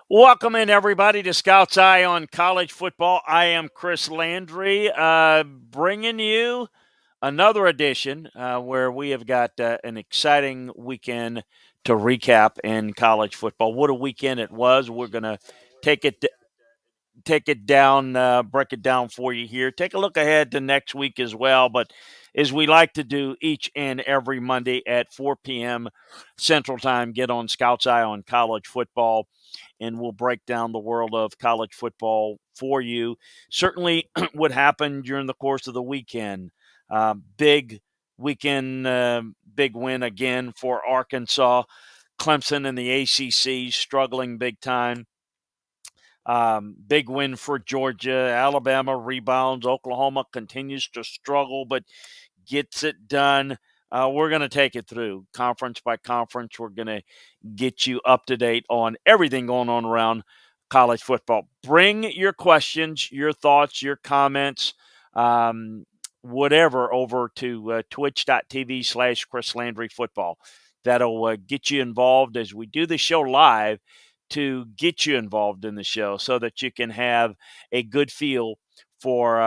Welcome in, everybody, to Scout's Eye on College Football. I am Chris Landry, bringing you another edition where we have got an exciting weekend to recap in college football. What a weekend it was! We're going to take it take it down, break it down for you here. Take a look ahead to next week as well. But as we like to do each and every Monday at 4 p.m. Central Time, get on Scout's Eye on College Football, and we'll break down the world of college football for you. Certainly, what happened during the course of the weekend. Big weekend, big win again for Arkansas. Clemson and the ACC struggling big time. Big win for Georgia. Alabama rebounds. Oklahoma continues to struggle, but gets it done. We're going to take it through conference by conference. We're going to get you up to date on everything going on around college football. Bring your questions, your thoughts, your comments, whatever, over to twitch.tv/Chris Landry Football. That'll get you involved as we do the show live, to get you involved in the show so that you can have a good feel for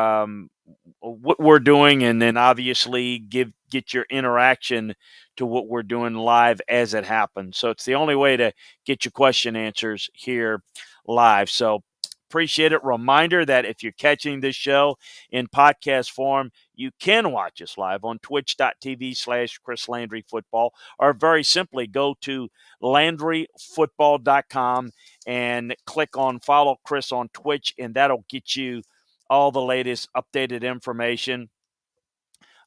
what we're doing, and then obviously get your interaction to what we're doing live as it happens. So it's the only way to get your question answers here live. So appreciate it. Reminder that if you're catching this show in podcast form, you can watch us live on twitch.tv/Chris Landry Football, or very simply go to LandryFootball.com and click on follow Chris on Twitch, and that'll get you all the latest updated information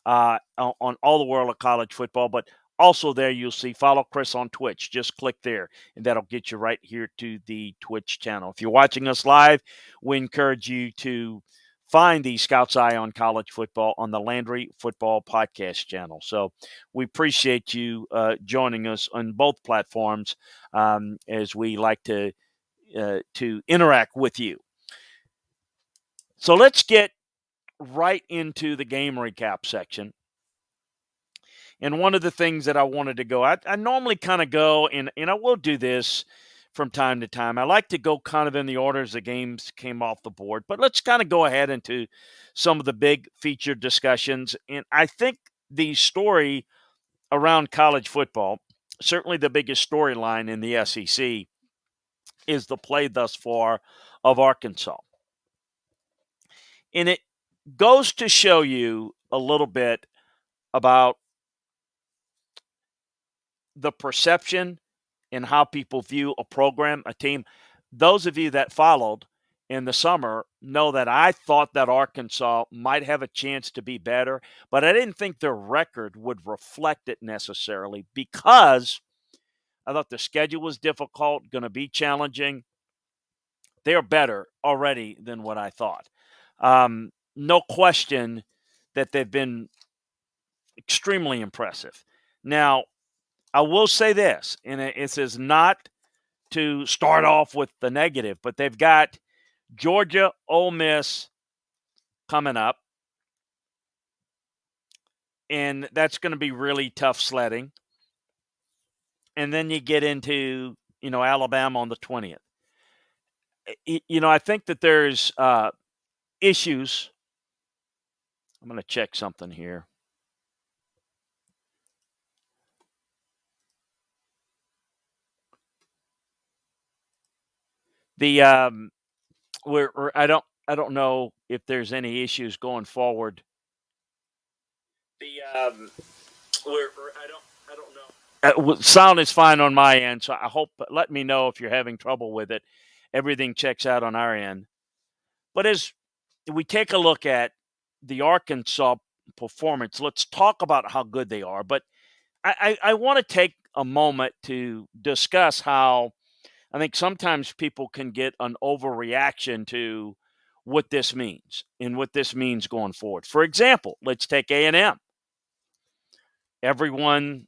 on all the world of college football. But also there you'll see follow Chris on Twitch. Just click there, and that'll get you right here to the Twitch channel. If you're watching us live, we encourage you to find the Scout's Eye on College Football on the Landry Football Podcast channel. So we appreciate you joining us on both platforms, as we like to interact with you. So let's get right into the game recap section. And one of the things that I wanted to go, I normally kind of go, and I will do this from time to time. I like to go kind of in the order as the games came off the board. But let's kind of go ahead into some of the big featured discussions. And I think the story around college football, certainly the biggest storyline in the SEC, is the play thus far of Arkansas. And it goes to show you a little bit about the perception and how people view a program, a team. Those of you that followed in the summer know that I thought that Arkansas might have a chance to be better, but I didn't think their record would reflect it necessarily, because I thought the schedule was difficult, going to be challenging. They're better already than what I thought. No question that they've been extremely impressive. Now, I will say this, and it is not to start off with the negative, but they've got Georgia, Ole Miss coming up, and that's going to be really tough sledding. And then you get into, Alabama on the 20th. I think that there's issues. I'm going to check something here. I don't know if there's any issues going forward. I don't know. Sound is fine on my end, so I hope. Let me know if you're having trouble with it. Everything checks out on our end. But as we take a look at the Arkansas performance, let's talk about how good they are. But I want to take a moment to discuss how I think sometimes people can get an overreaction to what this means and what this means going forward. For example, let's take A&M. Everyone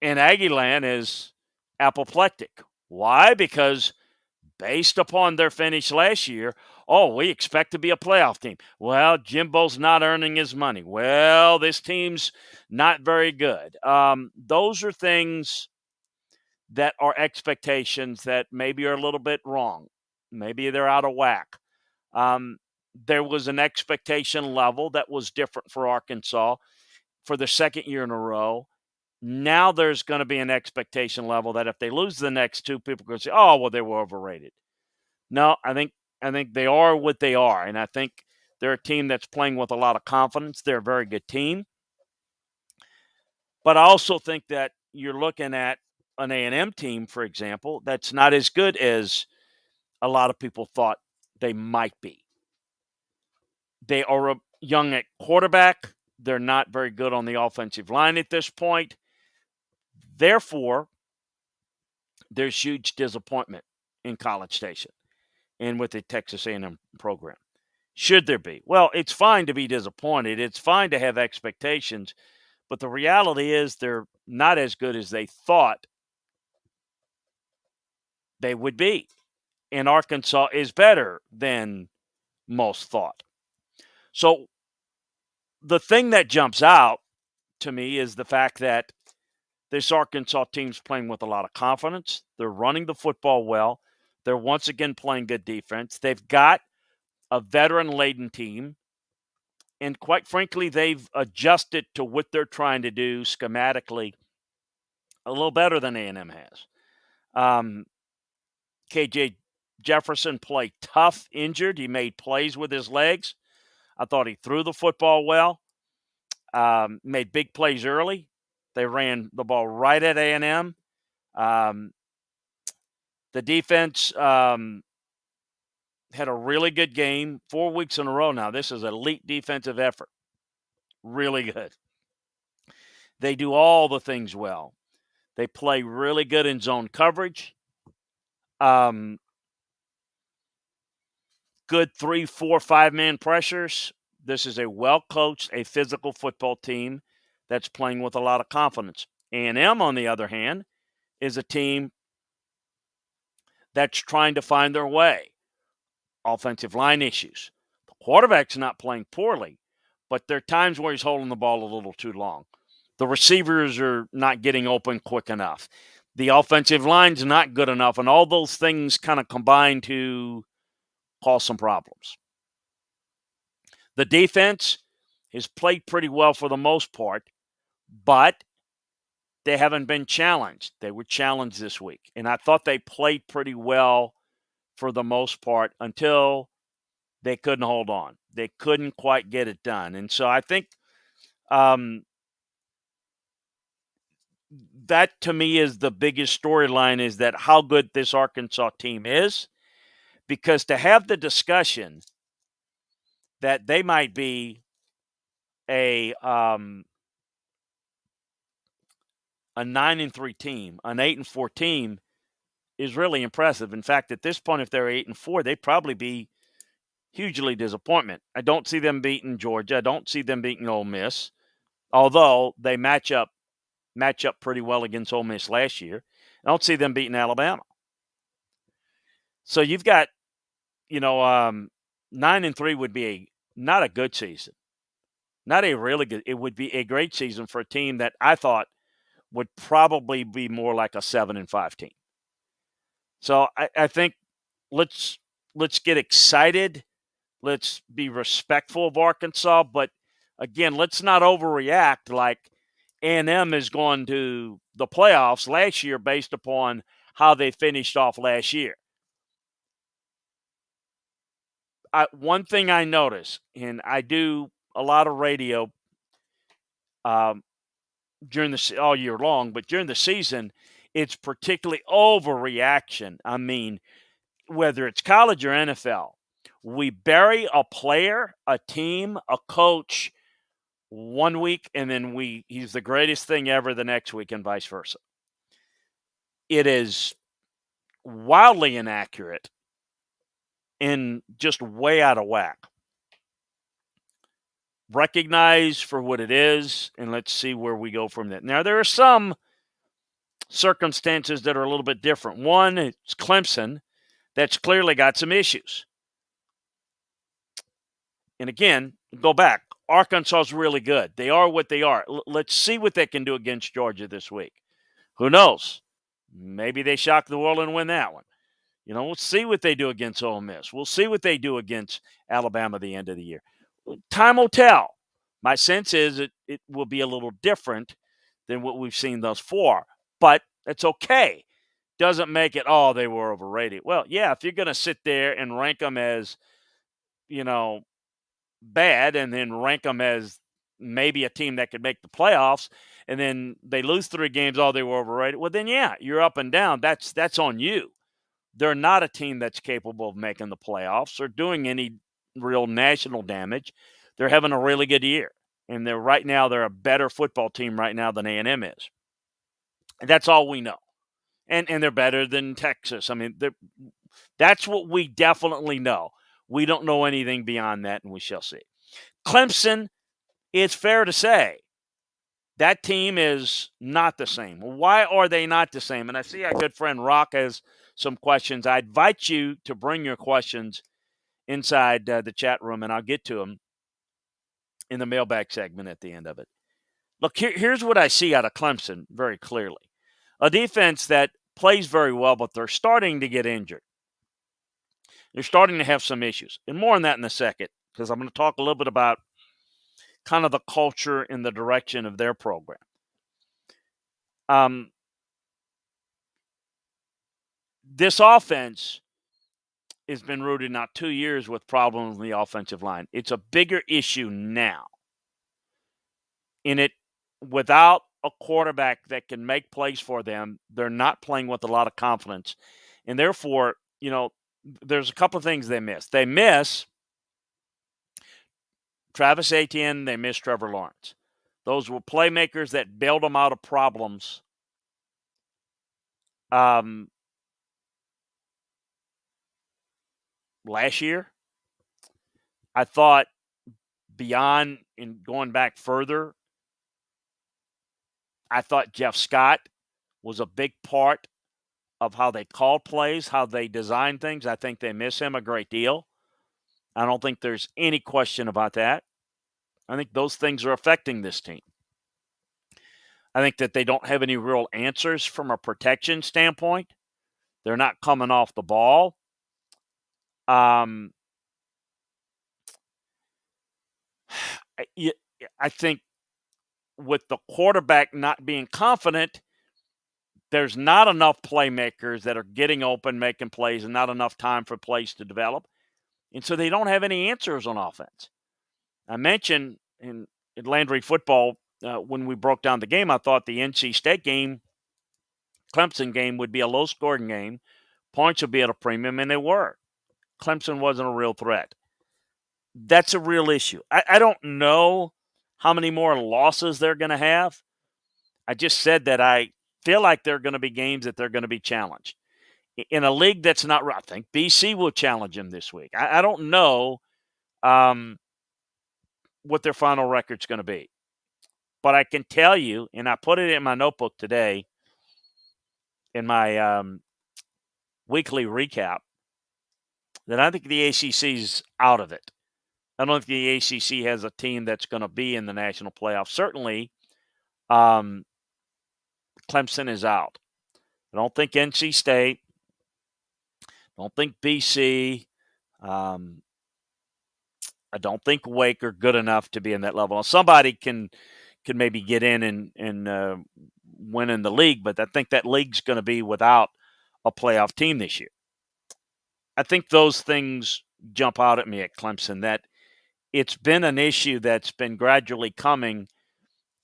in Aggieland is apoplectic. Why? Because based upon their finish last year, we expect to be a playoff team. Well, Jimbo's not earning his money. Well, this team's not very good. Those are things that are expectations that maybe are a little bit wrong. Maybe they're out of whack. There was an expectation level that was different for Arkansas for the second year in a row. Now there's going to be an expectation level that if they lose the next two, people are going to say, "Oh, well, they were overrated." No, I think they are what they are, and I think they're a team that's playing with a lot of confidence. They're a very good team, but I also think that you're looking at an A&M team, for example, that's not as good as a lot of people thought they might be. They are young at quarterback. They're not very good on the offensive line at this point. Therefore, there's huge disappointment in College Station and with the Texas A&M program. Should there be? Well, it's fine to be disappointed. It's fine to have expectations, but the reality is they're not as good as they thought they would be. And Arkansas is better than most thought. So the thing that jumps out to me is the fact that this Arkansas team's playing with a lot of confidence. They're running the football well. They're once again playing good defense. They've got a veteran-laden team. And quite frankly, they've adjusted to what they're trying to do schematically a little better than A&M has. KJ Jefferson played tough, injured. He made plays with his legs. I thought he threw the football well, made big plays early. They ran the ball right at A&M. The defense had a really good game 4 weeks in a row now. This is elite defensive effort. Really good. They do all the things well. They play really good in zone coverage. Good 3, 4, 5-man pressures. This is a well-coached, a physical football team that's playing with a lot of confidence. A&M, on the other hand, is a team that's trying to find their way. Offensive line issues. The quarterback's not playing poorly, but there are times where he's holding the ball a little too long. The receivers are not getting open quick enough. The offensive line's not good enough, and all those things kind of combine to cause some problems. The defense has played pretty well for the most part, but they haven't been challenged. They were challenged this week, and I thought they played pretty well for the most part until they couldn't hold on. They couldn't quite get it done. And so I think that to me is the biggest storyline, is that how good this Arkansas team is, because to have the discussion that they might be a 9-3 team, an 8-4 team, is really impressive. In fact, at this point, if they're 8-4, they'd probably be hugely disappointment. I don't see them beating Georgia. I don't see them beating Ole Miss, although they match up pretty well against Ole Miss last year. I don't see them beating Alabama. So you've got, 9-3 would be not a good season, not a really good. It would be a great season for a team that I thought would probably be more like a 7-5 team. So I think let's get excited. Let's be respectful of Arkansas, but again, let's not overreact like A&M is going to the playoffs last year based upon how they finished off last year. One thing I notice, and I do a lot of radio during all year long, but during the season, it's particularly overreaction. I mean, whether it's college or NFL, we bury a player, a team, a coach 1 week, and then he's the greatest thing ever the next week, and vice versa. It is wildly inaccurate and just way out of whack. Recognize for what it is, and let's see where we go from that. Now, there are some circumstances that are a little bit different. One, it's Clemson that's clearly got some issues. And again, go back. Arkansas is really good. They are what they are. Let's see what they can do against Georgia this week. Who knows? Maybe they shock the world and win that one. We'll see what they do against Ole Miss. We'll see what they do against Alabama at the end of the year. Time will tell. My sense is it will be a little different than what we've seen thus far, but it's okay. Doesn't make it, oh, they were overrated. Well, yeah, if you're going to sit there and rank them as, bad and then rank them as maybe a team that could make the playoffs and then they lose 3 games, oh, they were overrated. Well, then, yeah, you're up and down. That's on you. They're not a team that's capable of making the playoffs or doing any real national damage. They're having a really good year. And they're a better football team right now than A&M is. And that's all we know. And they're better than Texas. I mean, that's what we definitely know. We don't know anything beyond that, and we shall see. Clemson, it's fair to say, that team is not the same. Why are they not the same? And I see our good friend Rock has some questions. I invite you to bring your questions inside the chat room, and I'll get to them in the mailbag segment at the end of it. Look, here's what I see out of Clemson very clearly. A defense that plays very well, but they're starting to get injured. They're starting to have some issues. And more on that in a second, because I'm going to talk a little bit about kind of the culture and the direction of their program. This offense has been rooted not 2 years with problems in the offensive line. It's a bigger issue now. Without a quarterback that can make plays for them, they're not playing with a lot of confidence. And therefore, there's a couple of things they miss. They miss Travis Etienne, they miss Trevor Lawrence. Those were playmakers that bailed them out of problems. Last year, I thought beyond and going back further, I thought Jeff Scott was a big part of how they called plays, how they designed things. I think they miss him a great deal. I don't think there's any question about that. I think those things are affecting this team. I think that they don't have any real answers from a protection standpoint. They're not coming off the ball. I think with the quarterback not being confident, there's not enough playmakers that are getting open, making plays, and not enough time for plays to develop. And so they don't have any answers on offense. I mentioned in Landry football, when we broke down the game, I thought the NC State game, Clemson game, would be a low-scoring game. Points would be at a premium, and they were. Clemson wasn't a real threat. That's a real issue. I don't know how many more losses they're going to have. I just said that I feel like there are going to be games that they're going to be challenged. In a league that's not right, I think BC will challenge them this week. I don't know what their final record's going to be. But I can tell you, and I put it in my notebook today in my weekly recap, that I think the ACC's out of it. I don't think the ACC has a team that's going to be in the national playoffs. Certainly, Clemson is out. I don't think NC State. I don't think BC. I don't think Wake are good enough to be in that level. Now, somebody can maybe get in and win in the league, but I think that league's going to be without a playoff team this year. I think those things jump out at me at Clemson, that it's been an issue that's been gradually coming,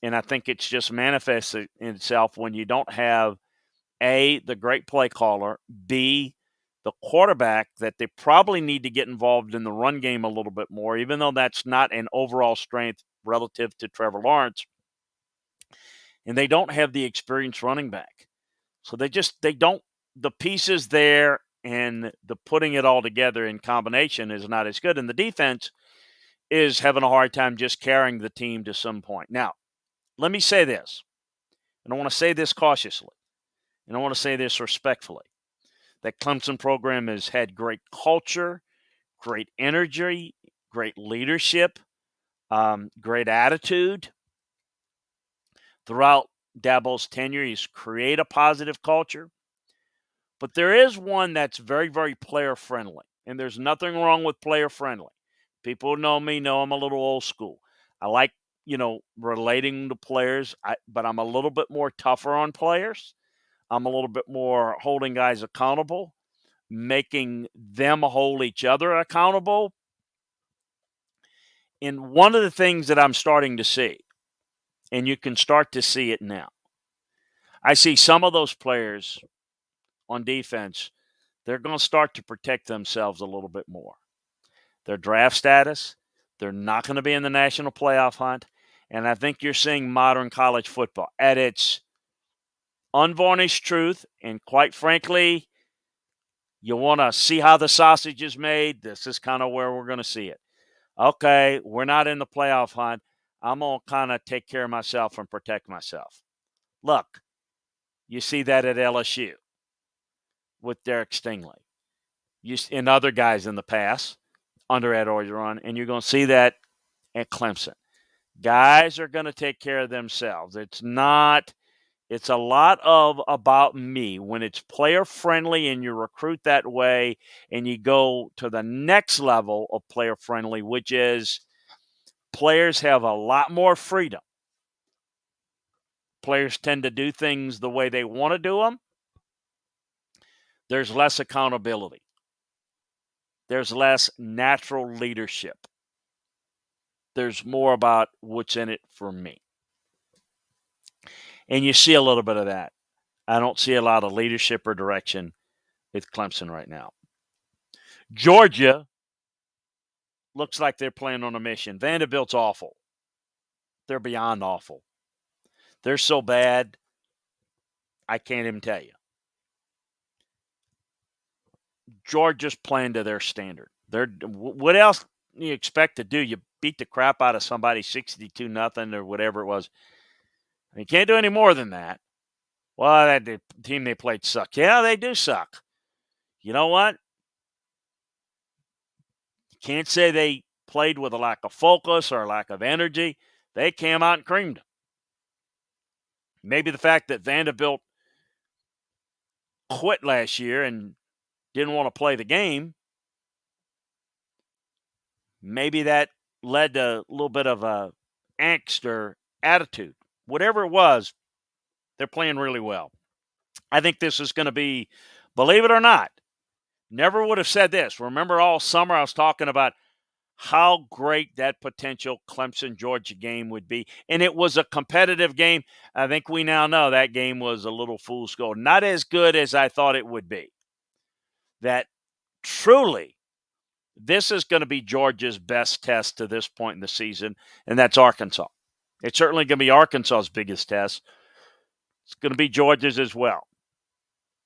and I think it's just manifested itself when you don't have, A, the great play caller, B, the quarterback, that they probably need to get involved in the run game a little bit more, even though that's not an overall strength relative to Trevor Lawrence. And they don't have the experienced running back. So they don't, the pieces there and the putting it all together in combination is not as good. And the defense is having a hard time just carrying the team to some point. Now, let me say this, and I want to say this cautiously, and I want to say this respectfully. That Clemson program has had great culture, great energy, great leadership, great attitude. Throughout Dabo's tenure, he's created a positive culture. But there is one that's very, very player friendly. And there's nothing wrong with player friendly. People who know me know I'm a little old school. I like, relating to players, but I'm a little bit more tougher on players. I'm a little bit more holding guys accountable, making them hold each other accountable. And one of the things that I'm starting to see, and you can start to see it now, I see some of those players on defense, they're going to start to protect themselves a little bit more. Their draft status, they're not going to be in the national playoff hunt. And I think you're seeing modern college football at its unvarnished truth. And quite frankly, you want to see how the sausage is made. This is kind of where we're going to see it. Okay, we're not in the playoff hunt. I'm going to kind of take care of myself and protect myself. Look, you see that at LSU with Derek Stingley and other guys in the past under Ed Orgeron, and you're going to see that at Clemson. Guys are going to take care of themselves. It's a lot of about me. When it's player friendly and you recruit that way and you go to the next level of player friendly, which is players have a lot more freedom. Players tend to do things the way they want to do them. There's less accountability. There's less natural leadership. There's more about what's in it for me. And you see a little bit of that. I don't see a lot of leadership or direction with Clemson right now. Georgia looks like they're playing on a mission. Vanderbilt's awful. They're beyond awful. They're so bad, I can't even tell you. Georgia's playing to their standard. What else do you expect to do? You beat the crap out of somebody 62-0 or whatever it was. You can't do any more than that. Well, the team they played sucked. Yeah, they do suck. You know what? You can't say they played with a lack of focus or a lack of energy. They came out and creamed them. Maybe the fact that Vanderbilt quit last year and didn't want to play the game, maybe that led to a little bit of a angst or attitude. Whatever it was, they're playing really well. I think this is going to be, believe it or not, never would have said this. Remember all summer I was talking about how great that potential Clemson-Georgia game would be. And it was a competitive game. I think we now know that game was a little fool's gold. Not as good as I thought it would be. That truly, this is going to be Georgia's best test to this point in the season, and that's Arkansas. It's certainly going to be Arkansas's biggest test. It's going to be Georgia's as well.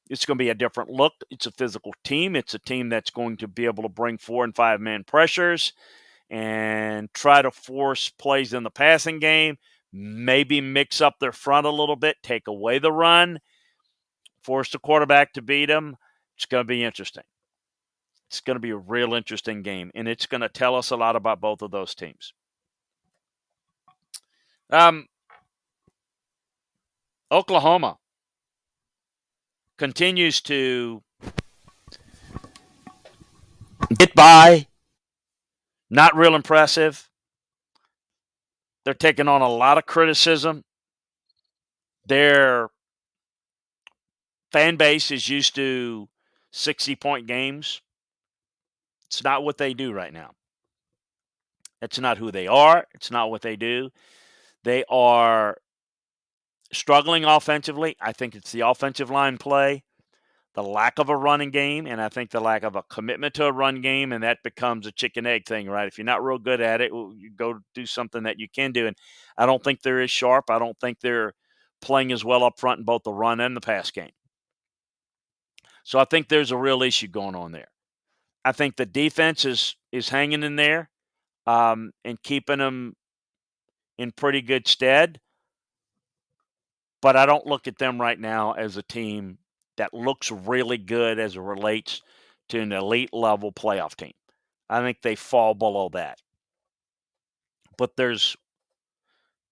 It's going to be a different look. It's a physical team. It's a team that's going to be able to bring 4- and 5-man pressures and try to force plays in the passing game, maybe mix up their front a little bit, take away the run, force the quarterback to beat them. It's going to be interesting. It's going to be a real interesting game, and it's going to tell us a lot about both of those teams. Oklahoma continues to get by, not real impressive. They're taking on a lot of criticism. Their fan base is used to 60-point games. It's not what they do right now. It's not who they are. It's not what they do. They are struggling offensively. I think it's the offensive line play, the lack of a running game, and I think the lack of a commitment to a run game, and that becomes a chicken-egg thing, right? If you're not real good at it, you go do something that you can do, and I don't think they're as sharp. I don't think they're playing as well up front in both the run and the pass game. So I think there's a real issue going on there. I think the defense is hanging in there and keeping them in pretty good stead. But I don't look at them right now as a team that looks really good as it relates to an elite level playoff team. I think they fall below that. But there's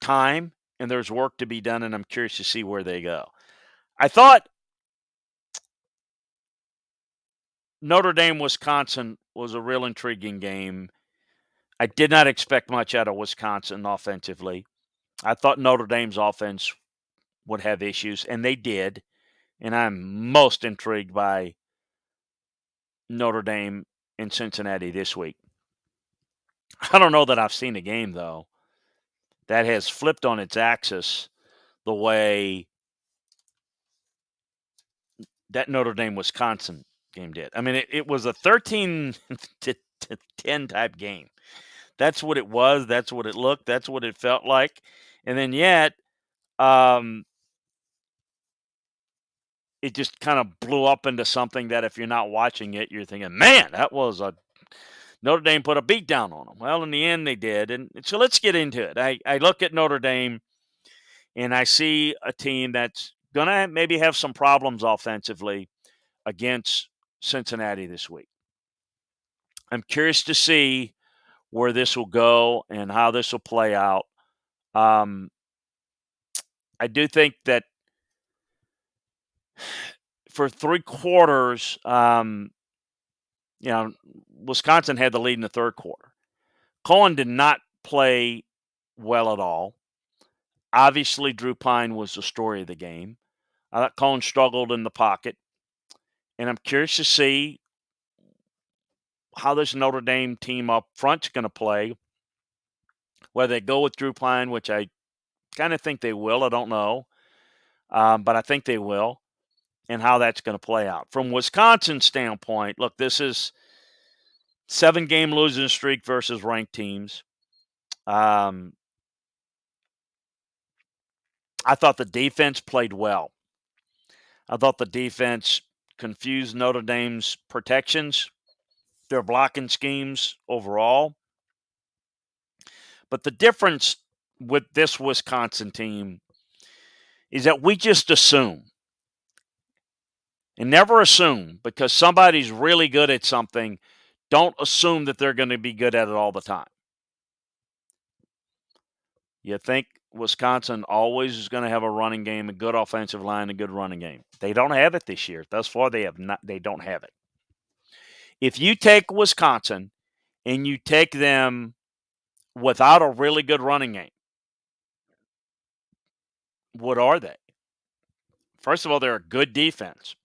time and there's work to be done, and I'm curious to see where they go. I thought Notre Dame, Wisconsin was a real intriguing game. I did not expect much out of Wisconsin offensively. I thought Notre Dame's offense would have issues, and they did. And I'm most intrigued by Notre Dame and Cincinnati this week. I don't know that I've seen a game, though, that has flipped on its axis the way that Notre Dame Wisconsin game did. I mean, it was a 13 to 10 type game. That's what it was. That's what it looked. That's what it felt like. And then yet, it just kind of blew up into something that if you're not watching it, you're thinking, man, that was a Notre Dame put a beat down on them. Well, in the end, they did. And so let's get into it. I look at Notre Dame and I see a team that's going to maybe have some problems offensively against Cincinnati this week. I'm curious to see where this will go and how this will play out. I do think that for 3 quarters, Wisconsin had the lead in the third quarter. Cohen did not play well at all. Obviously, Drew Pine was the story of the game. I thought Cohen struggled in the pocket. And I'm curious to see how this Notre Dame team up front's going to play. Whether they go with Drew Pine, which I kind of think they will. I don't know. But I think they will. And how that's going to play out. From Wisconsin's standpoint, look, this is 7-game losing streak versus ranked teams. I thought the defense played well. I thought the defense confused Notre Dame's protections, their blocking schemes overall. But the difference with this Wisconsin team is that we just assume. And never assume, because somebody's really good at something, don't assume that they're going to be good at it all the time. You think Wisconsin always is going to have a running game, a good offensive line, a good running game. They don't have it this year. Thus far, they don't have it. If you take Wisconsin and you take them without a really good running game, what are they? First of all, they're a good defense.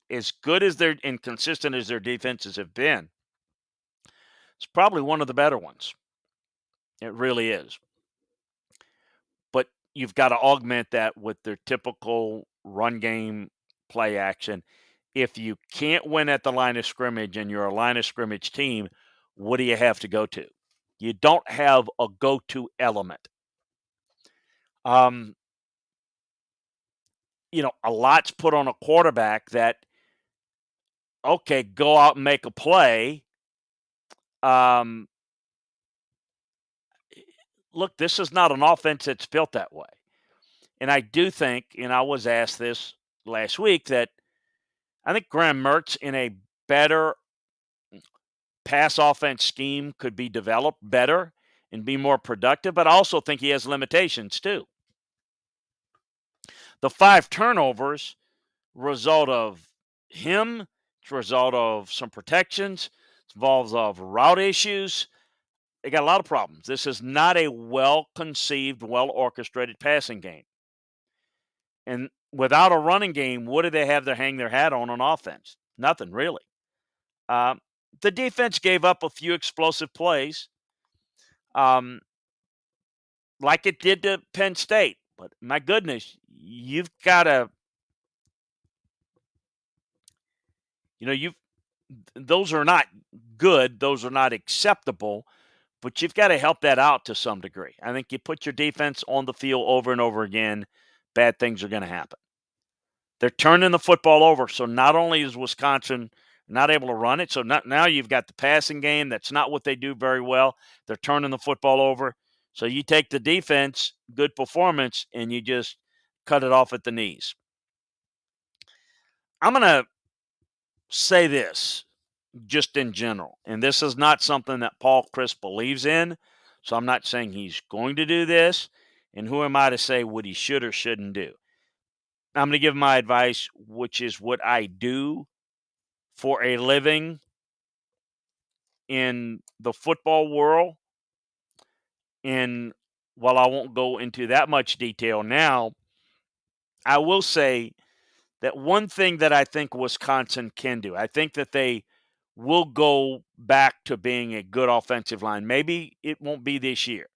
As good as their and consistent as their defenses have been, it's probably one of the better ones. It really is. But you've got to augment that with their typical run game play action. If you can't win at the line of scrimmage and you're a line of scrimmage team, what do you have to go to? You don't have a go-to element. A lot's put on a quarterback that, okay, go out and make a play. Look, this is not an offense that's built that way. And I do think, and I was asked this last week, that I think Graham Mertz in a better pass offense scheme could be developed better and be more productive, but I also think he has limitations too. The 5 turnovers, result of him, it's a result of some protections, it's involves of route issues. They got a lot of problems. This is not a well-conceived, well-orchestrated passing game. And without a running game, what do they have to hang their hat on offense? Nothing, really. The defense gave up a few explosive plays, like it did to Penn State. But my goodness, you've got to, those are not good. Those are not acceptable. But you've got to help that out to some degree. I think you put your defense on the field over and over again, bad things are going to happen. They're turning the football over. So not only is Wisconsin not able to run it, so now you've got the passing game. That's not what they do very well. They're turning the football over. So you take the defense, good performance, and you just cut it off at the knees. I'm going to say this just in general, and this is not something that Paul Chryst believes in, so I'm not saying he's going to do this, and who am I to say what he should or shouldn't do? I'm going to give my advice, which is what I do for a living in the football world. And while I won't go into that much detail now, I will say that one thing that I think Wisconsin can do, I think that they will go back to being a good offensive line. Maybe it won't be this year,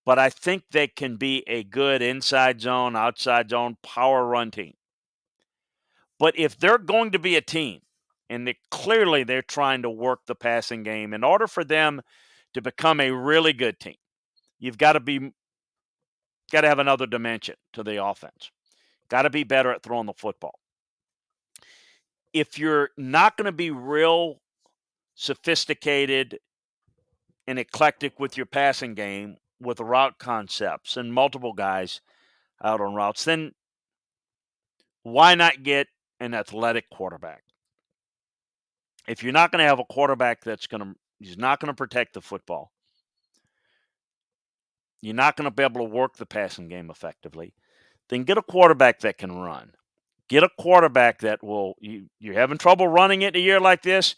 but I think they can be a good inside zone, outside zone, power run team. But if they're going to be a team, and clearly they're trying to work the passing game, in order for them to become a really good team, you've got to have another dimension to the offense. Got to be better at throwing the football. If you're not going to be real sophisticated and eclectic with your passing game, with route concepts and multiple guys out on routes, then why not get an athletic quarterback? If you're not going to have a quarterback he's not going to protect the football, you're not going to be able to work the passing game effectively, then get a quarterback that can run. Get a quarterback that you're having trouble running it a year like this.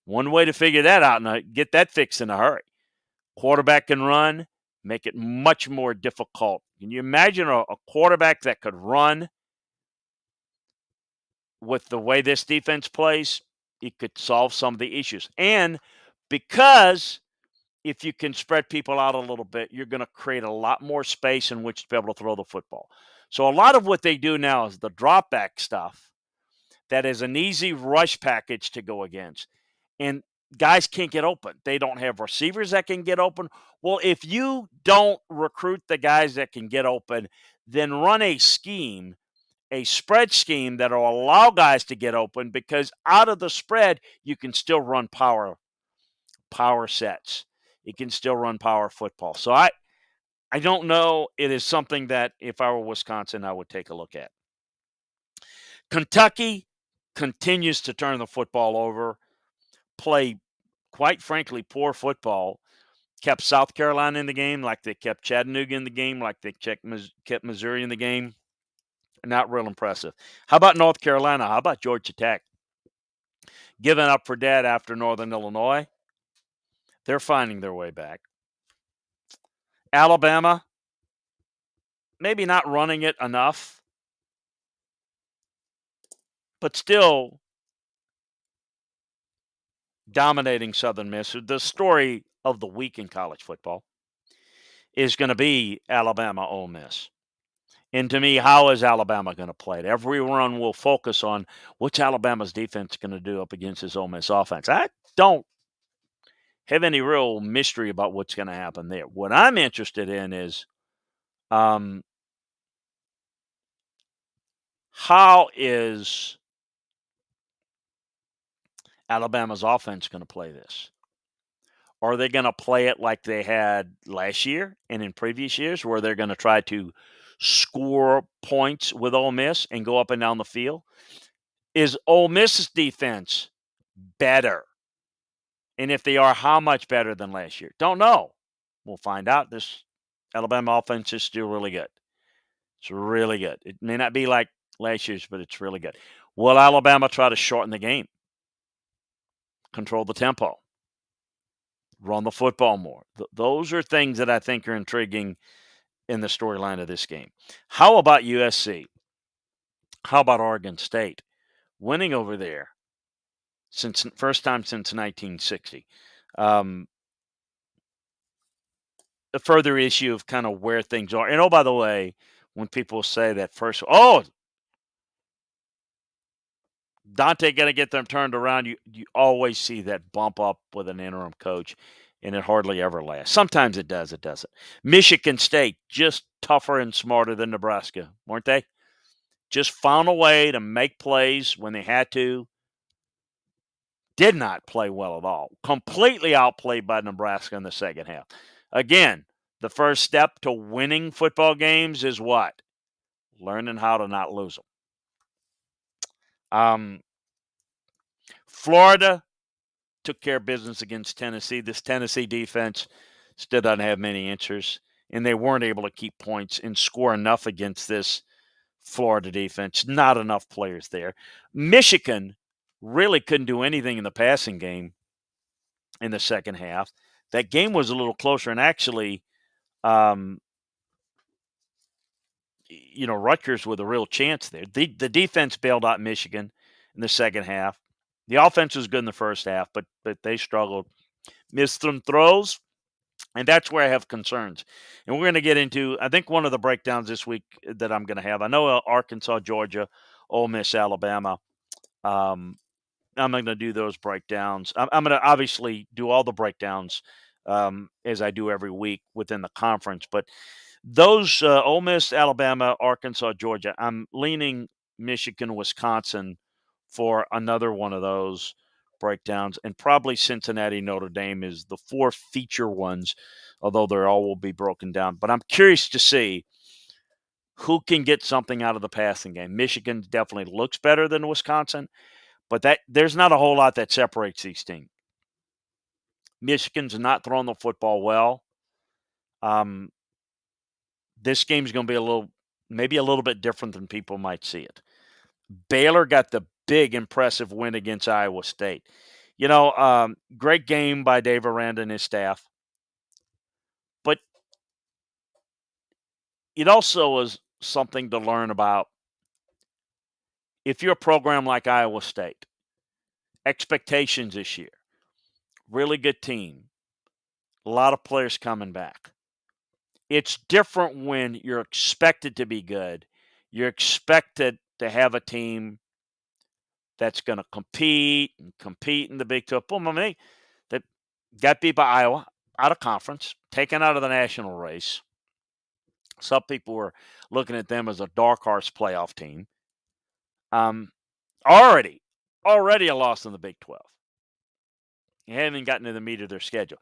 One way to figure that out and get that fixed in a hurry. Quarterback can run, make it much more difficult. Can you imagine a quarterback that could run with the way this defense plays? It could solve some of the issues. And because if you can spread people out a little bit, you're going to create a lot more space in which to be able to throw the football. So a lot of what they do now is the drop back stuff that is an easy rush package to go against. And guys can't get open. They don't have receivers that can get open. Well, if you don't recruit the guys that can get open, then run a spread scheme that will allow guys to get open, because out of the spread, you can still run power sets. You can still run power football. So I don't know. It is something that if I were Wisconsin, I would take a look at. Kentucky continues to turn the football over, play, quite frankly, poor football. Kept South Carolina in the game like they kept Chattanooga in the game, like they kept Missouri in the game. Not real impressive. How about North Carolina? How about Georgia Tech? Giving up for dead after Northern Illinois. They're finding their way back. Alabama, maybe not running it enough, but still dominating Southern Miss. The story of the week in college football is going to be Alabama-Ole Miss. And to me, how is Alabama going to play it? Everyone will focus on what's Alabama's defense going to do up against this Ole Miss offense. I don't have any real mystery about what's going to happen there. What I'm interested in is how is Alabama's offense going to play this? Are they going to play it like they had last year and in previous years, where they're going to try to score points with Ole Miss and go up and down the field? Is Ole Miss's defense better? And if they are, how much better than last year? Don't know. We'll find out. This Alabama offense is still really good. It's really good. It may not be like last year's, but it's really good. Will Alabama try to shorten the game? Control the tempo? Run the football more? Those are things that I think are intriguing in the storyline of this game. How about USC? How about Oregon State? Winning over there since first time since 1960. A further issue of kind of where things are. And oh, by the way, when people say that first, Dante going to get them turned around, you always see that bump up with an interim coach, and it hardly ever lasts. Sometimes it does, it doesn't. Michigan State, just tougher and smarter than Nebraska, weren't they? Just found a way to make plays when they had to. Did not play well at all. Completely outplayed by Nebraska in the second half. Again, the first step to winning football games is what? Learning how to not lose them. Florida took care of business against Tennessee. This Tennessee defense still doesn't have many answers, and they weren't able to keep points and score enough against this Florida defense. Not enough players there. Michigan really couldn't do anything in the passing game in the second half. That game was a little closer, and actually, um, Rutgers with a real chance there. The defense bailed out Michigan in the second half. The offense was good in the first half, but they struggled. Missed some throws, and that's where I have concerns. And we're going to get into, I think, one of the breakdowns this week that I'm going to have. I know Arkansas, Georgia, Ole Miss, Alabama. Um, I'm going to do those breakdowns. I'm going to obviously do all the breakdowns as I do every week within the conference. But those Ole Miss, Alabama, Arkansas, Georgia, I'm leaning Michigan, Wisconsin for another one of those breakdowns. And probably Cincinnati, Notre Dame is the four feature ones, although they all will be broken down. But I'm curious to see who can get something out of the passing game. Michigan definitely looks better than Wisconsin. But there's not a whole lot that separates these teams. Michigan's not throwing the football well. This game's going to be maybe a little bit different than people might see it. Baylor got the big, impressive win against Iowa State. Great game by Dave Aranda and his staff. But it also was something to learn about. If you're a program like Iowa State, expectations this year, really good team, a lot of players coming back. It's different when you're expected to be good. You're expected to have a team that's going to compete in the Big 12. Boom, they got beat by Iowa, out of conference, taken out of the national race. Some people were looking at them as a dark horse playoff team. Already a loss in the Big 12. You haven't even gotten to the meat of their schedule.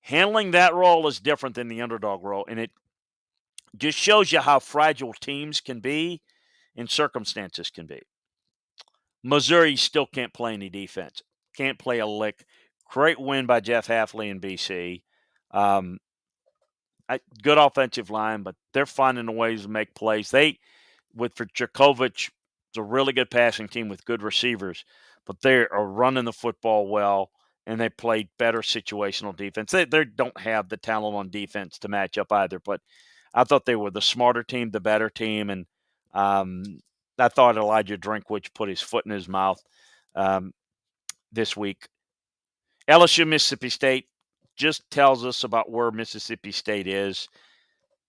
Handling that role is different than the underdog role, and it just shows you how fragile teams can be and circumstances can be. Missouri still can't play any defense. Can't play a lick. Great win by Jeff Hafley in BC. Good offensive line, but they're finding ways to make plays. For Djokovic, it's a really good passing team with good receivers, but they are running the football well, and they played better situational defense. They don't have the talent on defense to match up either, but I thought they were the smarter team, the better team, and I thought Elijah Drinkwitz put his foot in his mouth this week. LSU Mississippi State just tells us about where Mississippi State is.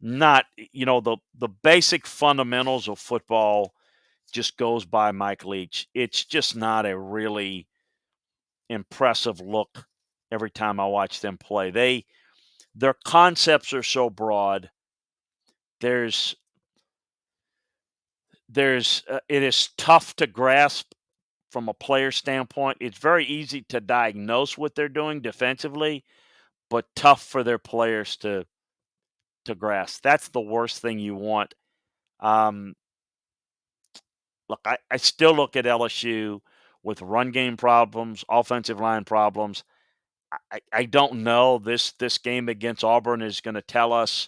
Not, the basic fundamentals of football just goes by Mike Leach. It's just not a really impressive look every time I watch them play. Their concepts are so broad. It is tough to grasp from a player standpoint. It's very easy to diagnose what they're doing defensively, but tough for their players to grasp. That's the worst thing you want. Look, I still look at LSU with run game problems, offensive line problems. I don't know. This game against Auburn is going to tell us,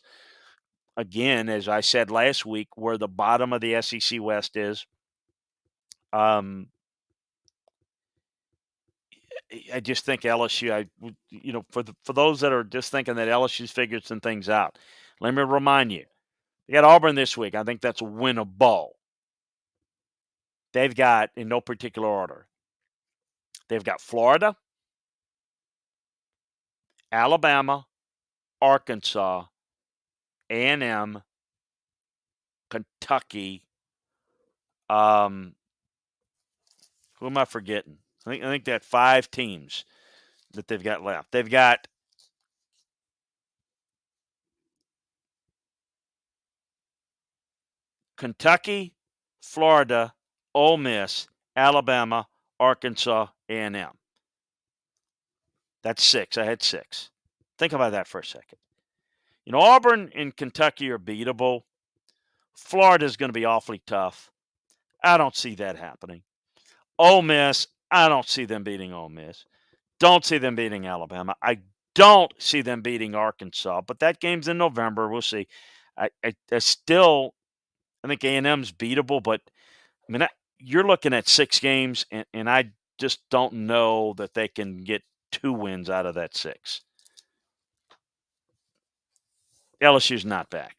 again, as I said last week, where the bottom of the SEC West is. I just think LSU, for those that are just thinking that LSU's figured some things out, let me remind you, they got Auburn this week. I think that's winnable. They've got, in no particular order, they've got Florida, Alabama, Arkansas, A&M, Kentucky. Who am I forgetting? I think they had 5 teams that they've got left. They've got Kentucky, Florida, Ole Miss, Alabama, Arkansas, A&M. That's 6. I had 6. Think about that for a second. Auburn and Kentucky are beatable. Florida's going to be awfully tough. I don't see that happening. Ole Miss, I don't see them beating Ole Miss. Don't see them beating Alabama. I don't see them beating Arkansas, but that game's in November. We'll see. I think A&M's beatable, but you're looking at 6 games, and I just don't know that they can get 2 wins out of that 6. LSU's not back.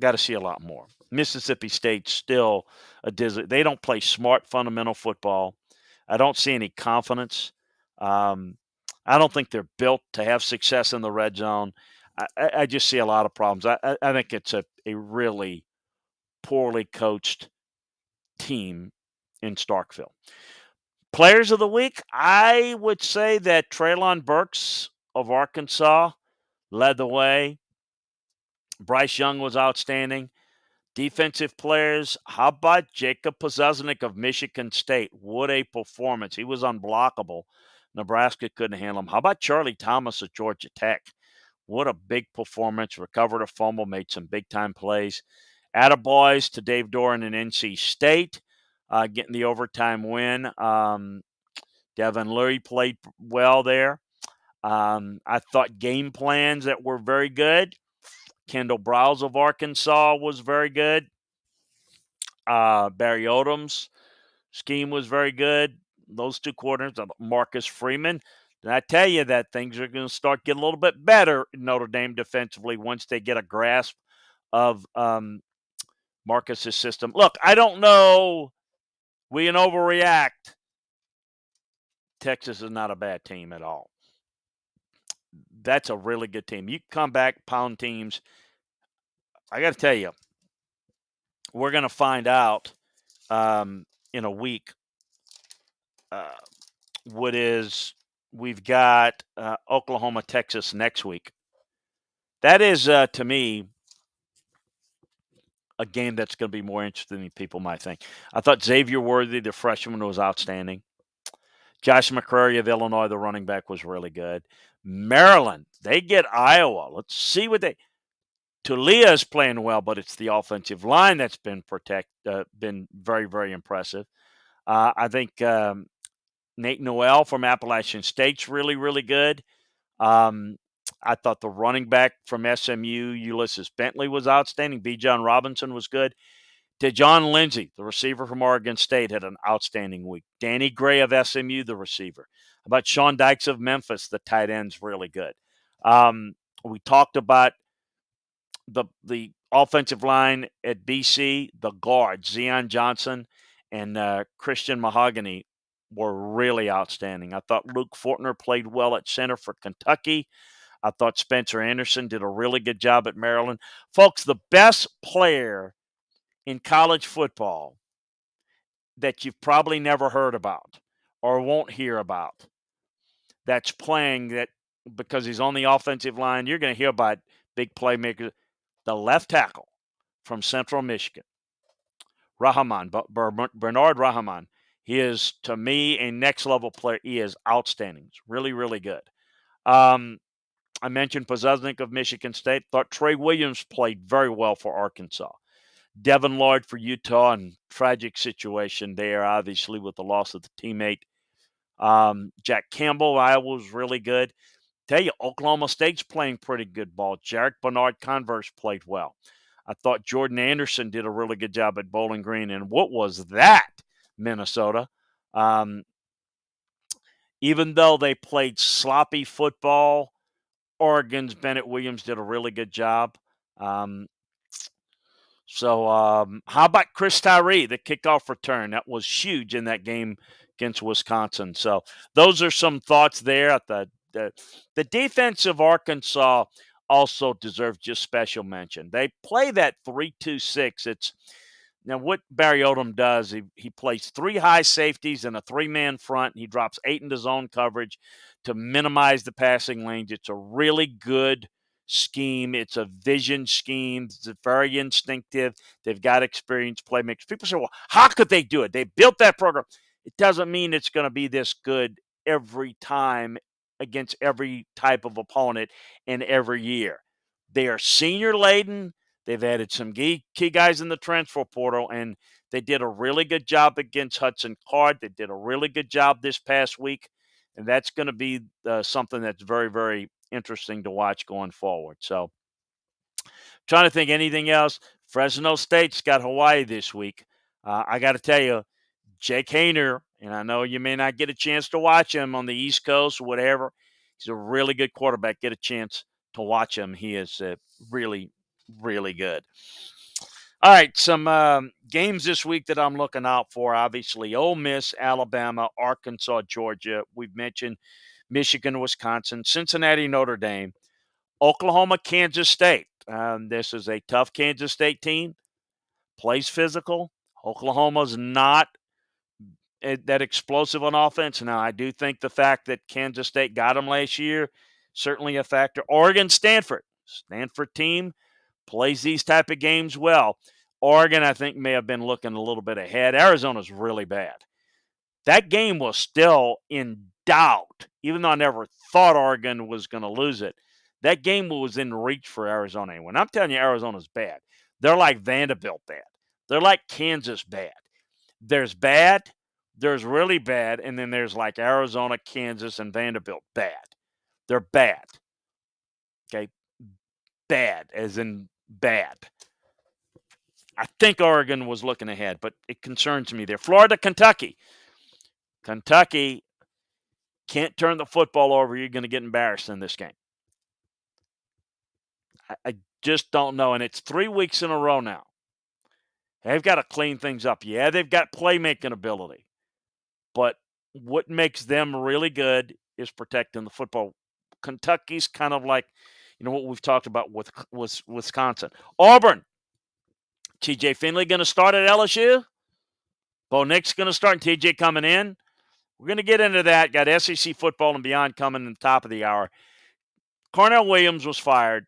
Got to see a lot more. Mississippi State's still a they don't play smart fundamental football. I don't see any confidence. Um, I don't think they're built to have success in the red zone. I just see a lot of problems. I think it's a really poorly coached team in Starkville. Players of the week, I would say that Treylon Burks of Arkansas led the way. Bryce Young was outstanding. Defensive players, how about Jacob Pozuznik of Michigan State? What a performance. He was unblockable. Nebraska couldn't handle him. How about Charlie Thomas of Georgia Tech? What a big performance. Recovered a fumble, made some big-time plays. Attaboys to Dave Doran and NC State, getting the overtime win. Devin Lurie played well there. I thought game plans that were very good. Kendall Browse of Arkansas was very good. Barry Odom's scheme was very good. Those 2 quarters, Marcus Freeman. And I tell you that things are going to start getting a little bit better in Notre Dame defensively once they get a grasp of Marcus's system. Look, I don't know. We can overreact. Texas is not a bad team at all. That's a really good team. You come back, pound teams. I got to tell you, we're going to find out in a week we've got Oklahoma, Texas next week. That is, to me, a game that's going to be more interesting than people might think. I thought Xavier Worthy, the freshman, was outstanding. Josh McCrary of Illinois, the running back, was really good. Maryland, they get Iowa. Let's see what they – Tulia is playing well, but it's the offensive line that's been very, very impressive. I think Nate Noel from Appalachian State's really, really good. I thought the running back from SMU, Ulysses Bentley, was outstanding. Bijan Robinson was good. DeJohn Lindsay, the receiver from Oregon State, had an outstanding week. Danny Gray of SMU, the receiver. How about Sean Dykes of Memphis, the tight end's really good. We talked about the offensive line at BC, the guards, Zion Johnson and Christian Mahogany were really outstanding. I thought Luke Fortner played well at center for Kentucky. I thought Spencer Anderson did a really good job at Maryland. Folks, the best player in college football that you've probably never heard about or won't hear about that's playing that because he's on the offensive line, you're going to hear about big playmakers. The left tackle from Central Michigan, Bernard Rahman. He is, to me, a next-level player. He is outstanding. He's really, really good. I mentioned Pozuznik of Michigan State. Thought Trey Williams played very well for Arkansas. Devin Lloyd for Utah, and tragic situation there, obviously, with the loss of the teammate. Jack Campbell, Iowa, was really good. Tell you, Oklahoma State's playing pretty good ball. Jarek Bernard-Converse played well. I thought Jordan Anderson did a really good job at Bowling Green. And what was that, Minnesota? Even though they played sloppy football, Oregon's Bennett Williams did a really good job. How about Chris Tyree, the kickoff return? That was huge in that game against Wisconsin. So those are some thoughts there. The defense of Arkansas also deserves just special mention. They play that 3-2-6. It's now what Barry Odom does. He plays 3 high safeties and a 3-man front. He drops 8 into zone coverage to minimize the passing lanes. It's a really good scheme. It's a vision scheme. It's very instinctive. They've got experienced playmakers. People say, well, how could they do it? They built that program. It doesn't mean it's going to be this good every time against every type of opponent and every year. They are senior laden. They've added some key guys in the transfer portal, and they did a really good job against Hudson Card. They did a really good job this past week, and that's going to be something that's very, very interesting to watch going forward. So trying to think anything else. Fresno State's got Hawaii this week. I got to tell you, Jake Hayner And I know you may not get a chance to watch him on the East Coast or whatever. He's a really good quarterback. Get a chance to watch him. He is really, really good. All right, some games this week that I'm looking out for. Obviously, Ole Miss, Alabama, Arkansas, Georgia. We've mentioned Michigan, Wisconsin, Cincinnati, Notre Dame, Oklahoma, Kansas State. This is a tough Kansas State team. Plays physical. Oklahoma's not that explosive on offense. Now, I do think the fact that Kansas State got them last year certainly a factor. Oregon, Stanford. Stanford team plays these type of games well. Oregon, I think, may have been looking a little bit ahead. Arizona's really bad. That game was still in doubt, even though I never thought Oregon was going to lose it. That game was in reach for Arizona. And when I'm telling you Arizona's bad, they're like Vanderbilt bad. They're like Kansas bad. There's bad, there's really bad, and then there's like Arizona, Kansas, and Vanderbilt bad. They're bad. Okay? Bad, as in bad. I think Oregon was looking ahead, but it concerns me there. Florida, Kentucky. Kentucky can't turn the football over. You're going to get embarrassed in this game. I just don't know. And it's 3 weeks in a row now. They've got to clean things up. Yeah, they've got playmaking ability. But what makes them really good is protecting the football. Kentucky's kind of like, what we've talked about with Wisconsin. Auburn. TJ Finley going to start at LSU. Bo Nix going to start and TJ coming in. We're going to get into that. Got SEC football and beyond coming in the top of the hour. Cornell Williams was fired,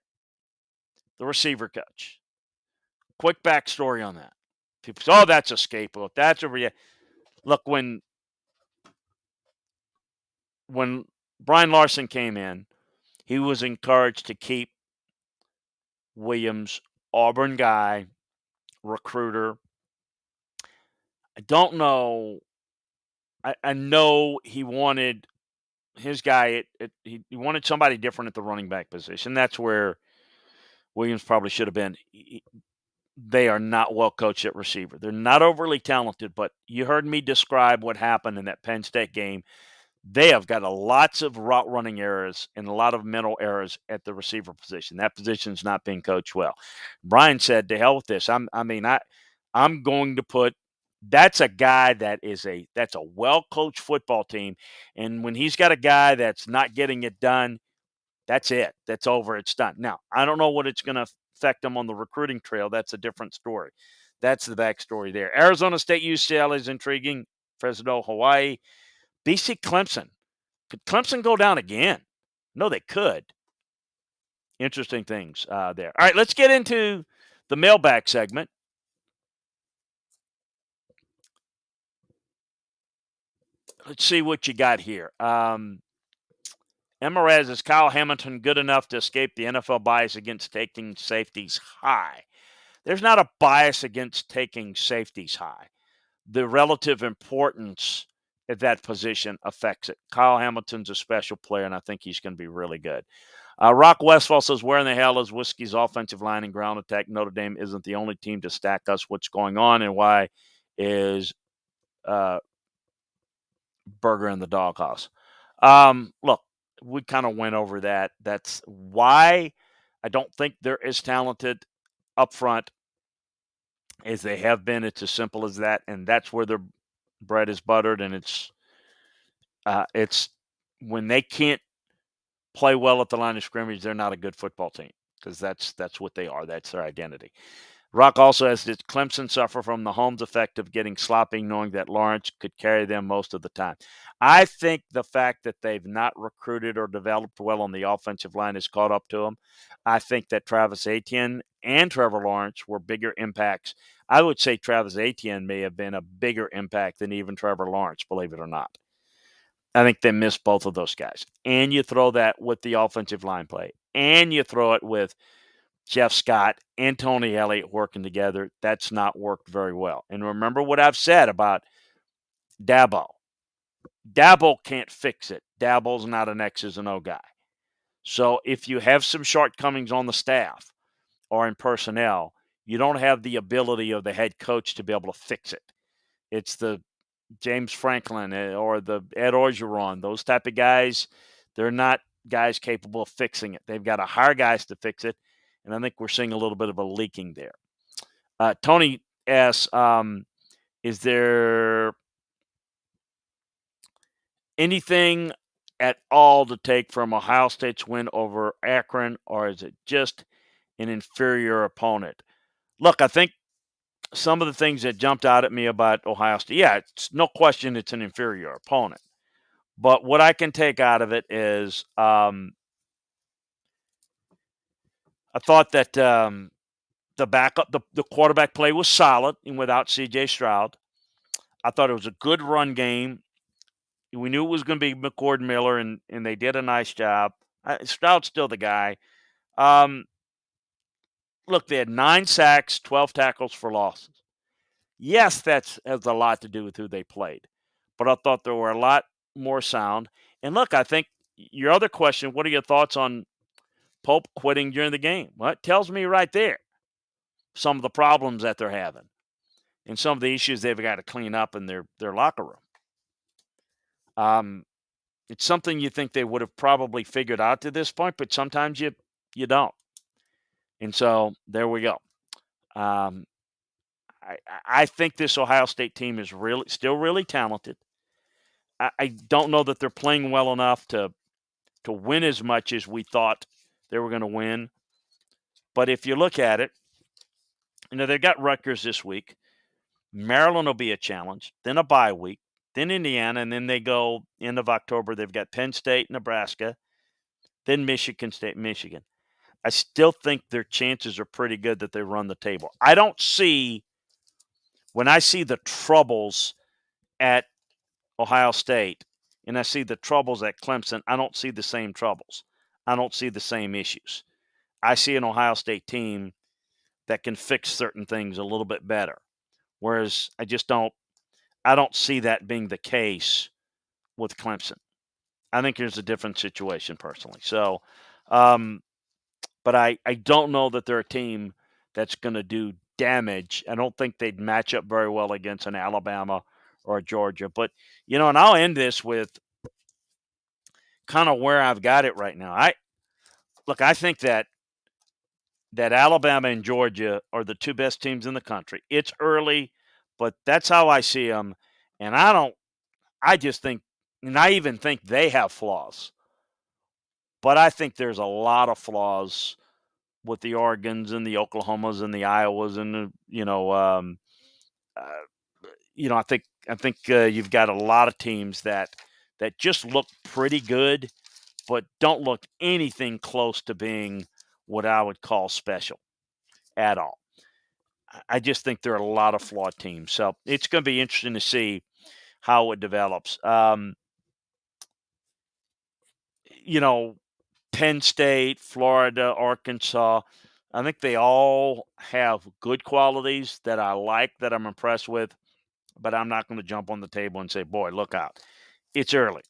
the receiver coach. Quick backstory on that. People say, that's a scapegoat. That's a look, when Brian Larson came in, he was encouraged to keep Williams, Auburn guy, recruiter. I don't know. I know he wanted his guy. He wanted somebody different at the running back position. That's where Williams probably should have been. They are not well coached at receiver. They're not overly talented, but you heard me describe what happened in that Penn State game. They have got lots of route running errors and a lot of mental errors at the receiver position. That position's not being coached well. Brian said, "To hell with this. I'm going to put." That's a guy that's a well coached football team, and when he's got a guy that's not getting it done, that's it. That's over. It's done. Now, I don't know what it's going to affect them on the recruiting trail. That's a different story. That's the backstory there. Arizona State UCLA is intriguing. Fresno, Hawaii. BC Clemson. Could Clemson go down again? No, they could. Interesting things there. All right, let's get into the mailbag segment. Let's see what you got here. Emerez, is Kyle Hamilton good enough to escape the NFL bias against taking safeties high? There's not a bias against taking safeties high. The relative importance at that position affects it. Kyle Hamilton's a special player, and I think he's going to be really good. Rock Westfall says, where in the hell is Whiskey's offensive line and ground attack? Notre Dame isn't the only team to stack us. What's going on, and why is Burger in the doghouse? Look, we kind of went over that. That's why I don't think they're as talented up front as they have been. It's as simple as that, and that's where their bread is buttered. And it's when they can't play well at the line of scrimmage, they're not a good football team, because that's what they are. That's their identity. Rock also has, did Clemson suffer from the Holmes effect of getting sloppy, knowing that Lawrence could carry them most of the time? I think the fact that they've not recruited or developed well on the offensive line has caught up to them. I think that Travis Etienne and Trevor Lawrence were bigger impacts. I would say Travis Etienne may have been a bigger impact than even Trevor Lawrence, believe it or not. I think they missed both of those guys. And you throw that with the offensive line play, and you throw it with Jeff Scott and Tony Elliott working together. That's not worked very well. And remember what I've said about Dabo. Dabo can't fix it. Dabo's not an X's and O guy. So if you have some shortcomings on the staff or in personnel, you don't have the ability of the head coach to be able to fix it. It's the James Franklin or the Ed Orgeron, those type of guys, they're not guys capable of fixing it. They've got to hire guys to fix it, and I think we're seeing a little bit of a leaking there. Tony asks, is there anything at all to take from Ohio State's win over Akron, or is it just an inferior opponent? Look, I think some of the things that jumped out at me about Ohio State, yeah, it's no question it's an inferior opponent. But what I can take out of it is I thought that the backup, the quarterback play was solid, and without C.J. Stroud, I thought it was a good run game. We knew it was going to be McCord Miller, and they did a nice job. Stroud's still the guy. Look, they had 9 sacks, 12 tackles for losses. Yes, that has a lot to do with who they played, but I thought there were a lot more sound. And look, I think your other question, what are your thoughts on Pope quitting during the game? Well, it tells me right there some of the problems that they're having and some of the issues they've got to clean up in their locker room. It's something you think they would have probably figured out to this point, but sometimes you don't. And so there we go. I think this Ohio State team is still really talented. I don't know that they're playing well enough to win as much as we thought they were going to win. But if you look at it, they've got Rutgers this week. Maryland will be a challenge, then a bye week, then Indiana, and then they go end of October. They've got Penn State, Nebraska, then Michigan State, Michigan. I still think their chances are pretty good that they run the table. I don't see, when I see the troubles at Ohio State and I see the troubles at Clemson, I don't see the same troubles. I don't see the same issues. I see an Ohio State team that can fix certain things a little bit better. Whereas I don't see that being the case with Clemson. I think there's a different situation personally. So, but I don't know that they're a team that's going to do damage. I don't think they'd match up very well against an Alabama or a Georgia. But, and I'll end this with kind of where I've got it right now. I think that Alabama and Georgia are the two best teams in the country. It's early, but that's how I see them. And I just think, and I even think they have flaws. But I think there's a lot of flaws with the Oregons and the Oklahomas and the Iowas and I think you've got a lot of teams that just look pretty good, but don't look anything close to being what I would call special at all. I just think there are a lot of flawed teams, so it's going to be interesting to see how it develops. Penn State, Florida, Arkansas, I think they all have good qualities that I like, that I'm impressed with, but I'm not going to jump on the table and say, boy, look out. It's early.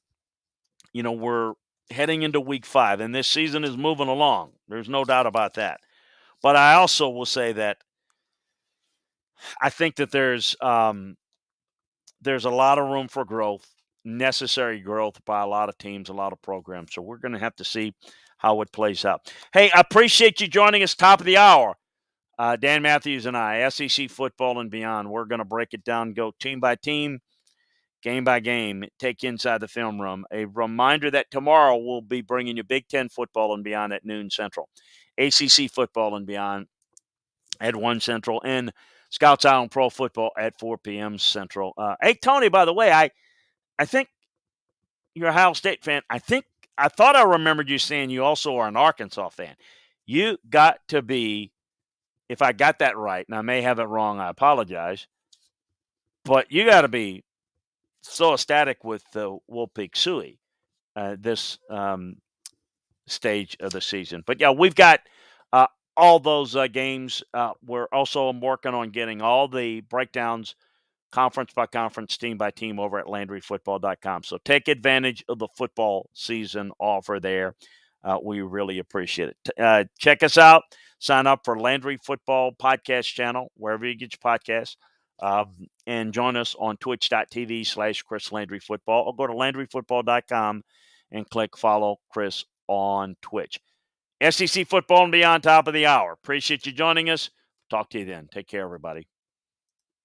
We're heading into week 5, and this season is moving along. There's no doubt about that. But I also will say that I think that there's a lot of room for growth, necessary growth by a lot of teams, a lot of programs. So we're going to have to see how it plays out. Hey, I appreciate you joining us top of the hour. Dan Matthews and I, SEC football and beyond. We're going to break it down, go team by team, game by game, take you inside the film room. A reminder that tomorrow we'll be bringing you Big Ten football and beyond at noon Central, ACC football and beyond at 1 Central, and Scouts Island Pro football at 4 p.m. Central. Hey, Tony, by the way, I think you're a Ohio State fan. I thought I remembered you saying you also are an Arkansas fan. You got to be, if I got that right, and I may have it wrong, I apologize, but you got to be so ecstatic with the Wolfpeak Suey this stage of the season. But yeah, we've got all those games. We're also working on getting all the breakdowns, conference by conference, team by team, over at LandryFootball.com. So take advantage of the football season offer there. We really appreciate it. Check us out. Sign up for Landry Football Podcast channel, wherever you get your podcasts. And join us on twitch.tv/Chris Landry Football, or go to LandryFootball.com and click follow Chris on Twitch. SEC football and beyond, top of the hour. Appreciate you joining us. Talk to you then. Take care, everybody.